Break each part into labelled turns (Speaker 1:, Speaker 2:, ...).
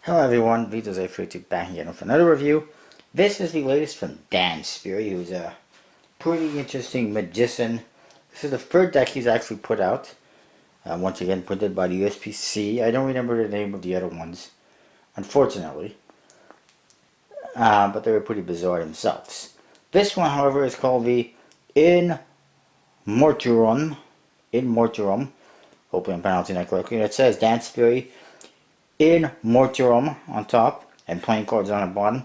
Speaker 1: Hello everyone, Vito's A32 back again with another review. This is the latest from Dan Sperry, who's a pretty interesting magician. This is the third deck he's actually put out. Once again printed by the USPC. I don't remember the name of the other ones, unfortunately. But they were pretty bizarre themselves. This one, however, is called the Inmortuorum. Inmortuorum. Hopefully I'm pronouncing that correctly. And it says Dan Sperry Inmortuorum on top and playing cards on the bottom,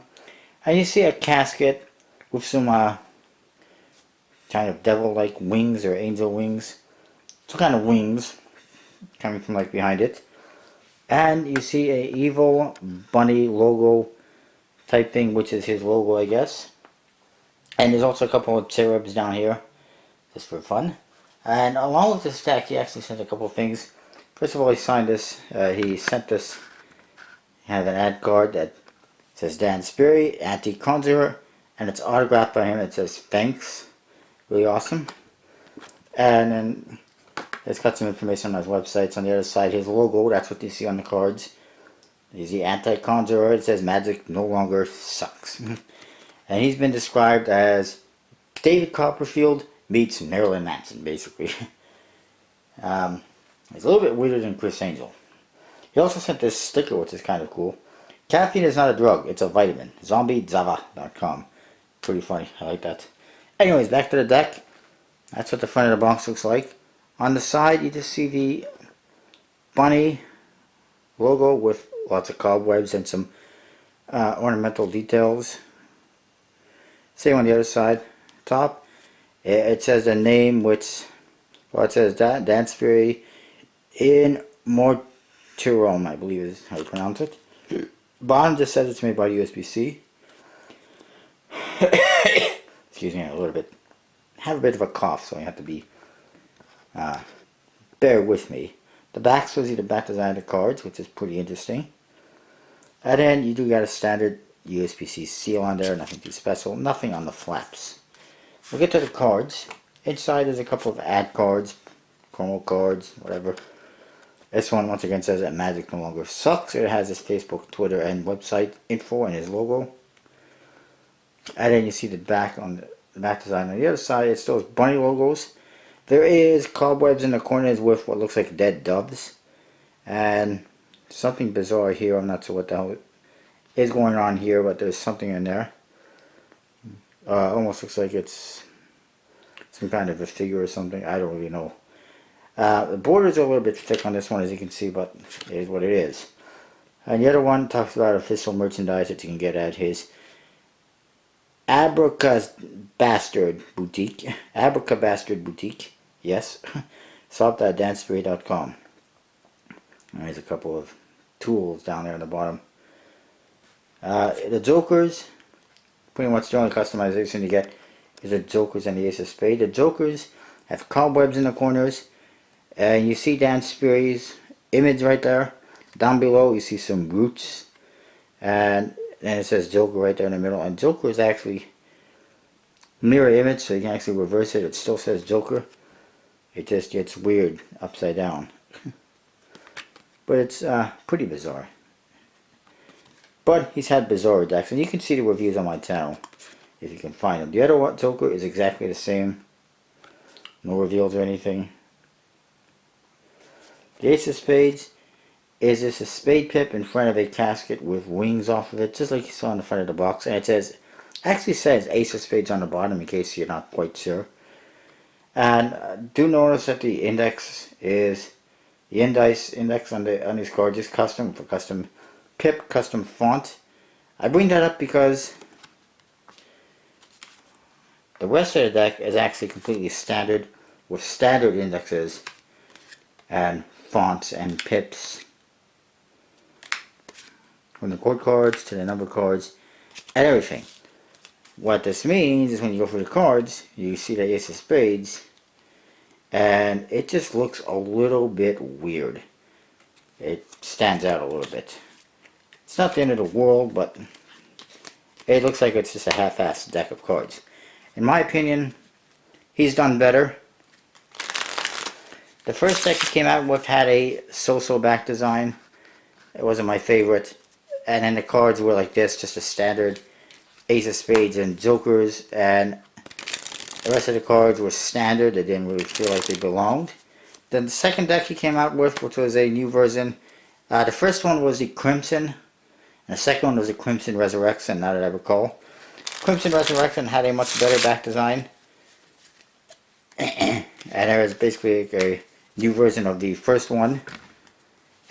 Speaker 1: and you see a casket with some kind of devil-like wings or angel wings, some kind of wings coming from like behind it, and you see a evil bunny logo type thing, which is his logo, I guess. And there's also a couple of cherubs down here just for fun. And along with this deck, he actually sent a couple of things. First of all, he signed this. He sent this. He has an ad card that says Dan Sperry, Antique Conjurer, and it's autographed by him. It says thanks. Really awesome. And then it's got some information on his websites. On the other side, his logo. That's what you see on the cards. He's the anti-conjurer. It says magic no longer sucks. And he's been described as David Copperfield meets Marilyn Manson, basically. It's a little bit weirder than Chris Angel. He also sent this sticker, which is kind of cool. Caffeine is not a drug, it's a vitamin. ZombieZava.com. Pretty funny, I like that. Anyways, back to the deck. That's what the front of the box looks like. On the side, you just see the bunny logo with lots of cobwebs and some ornamental details. Same on the other side. Top, it says the name, which, well, it says Dan Sperry Inmortuorum, I believe is how you pronounce it. Bottom just says it's made by USPC. Excuse me, a little bit. I have a bit of a cough, so you have to be bear with me. The back shows you the back design of the cards, which is pretty interesting. And then you do got a standard USPC seal on there, nothing too special, nothing on the flaps. We'll get to the cards. Inside there's a couple of ad cards, promo cards, whatever. This one once again says that magic no longer sucks. It has his Facebook, Twitter, and website info and his logo. And then you see the back on the back design on the other side. It's those bunny logos. There is cobwebs in the corners with what looks like dead doves, and something bizarre here. I'm not sure what the hell is going on here, but there's something in there. Almost looks like it's some kind of a figure or something. I don't really know. The borders are a little bit thick on this one, as you can see, but it is what it is. And the other one talks about official merchandise that you can get at his Abracabastard Boutique. Abracabastard Boutique, yes. Shop.dansperry.com. There's a couple of tools down there on the bottom. The Jokers, pretty much the only customization you get is the Jokers and the Ace of Spades. The Jokers have cobwebs in the corners. And you see Dan Sperry's image right there. Down below you see some roots. And then it says Joker right there in the middle. And Joker is actually mirror image, so you can actually reverse it. It still says Joker. It just gets weird upside down. But it's pretty bizarre. But he's had bizarre decks. And you can see the reviews on my channel if you can find them. The other Joker is exactly the same. No reveals or anything. The Ace of Spades is just a spade pip in front of a casket with wings off of it, just like you saw on the front of the box. And it says, actually says Ace of Spades on the bottom in case you're not quite sure. And do notice that the index is, the index on these cards is custom, for custom pip, custom font. I bring that up because the rest of the deck is actually completely standard, with standard indexes and fonts and pips, from the chord cards to the number cards and everything. What this means is when you go for the cards, you see the Ace of Spades and it just looks a little bit weird. It stands out a little bit. It's not the end of the world, but it looks like it's just a half-assed deck of cards. In my opinion, he's done better. The first deck he came out with had a so-so back design. It wasn't my favorite. and then the cards were like this, just a standard Ace of Spades and Jokers, and the rest of the cards were standard. They didn't really feel like they belonged. Then the second deck he came out with, which was a new version, the first one was the Crimson, and the second one was the Crimson Resurrection, now that I recall. Crimson Resurrection had a much better back design, and there was basically a new version of the first one.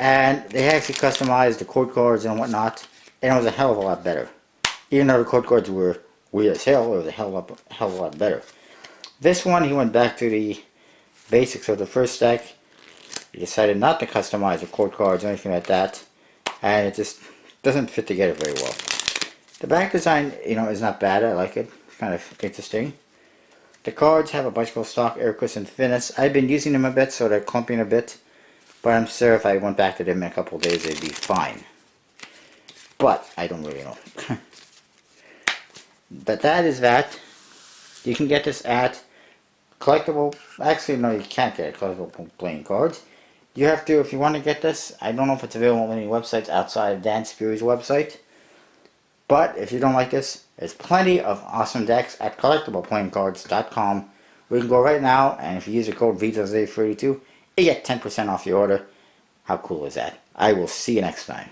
Speaker 1: And they actually customized the code cards and whatnot, and it was a hell of a lot better. Even though the code cards were weird as hell, it was a hell of a lot better. This one, he went back to the basics of the first deck. He decided not to customize the code cards or anything like that, and it just doesn't fit together very well. The back design, is not bad. I like it. It's kind of interesting. The cards have a bunch of stock air cushion finish. I've been using them a bit, so they're clumping a bit. But I'm sure if I went back to them in a couple of days, they'd be fine. But I don't really know. But that is that. You can get this at collectible. Actually, no, you can't get it at collectible playing cards. You have to, if you want to get this. I don't know if it's available on any websites outside of Dan Sperry's website. But if you don't like this, there's plenty of awesome decks at collectibleplayingcards.com. We can go right now, and if you use the code VJose32, you get 10% off your order. How cool is that? I will see you next time.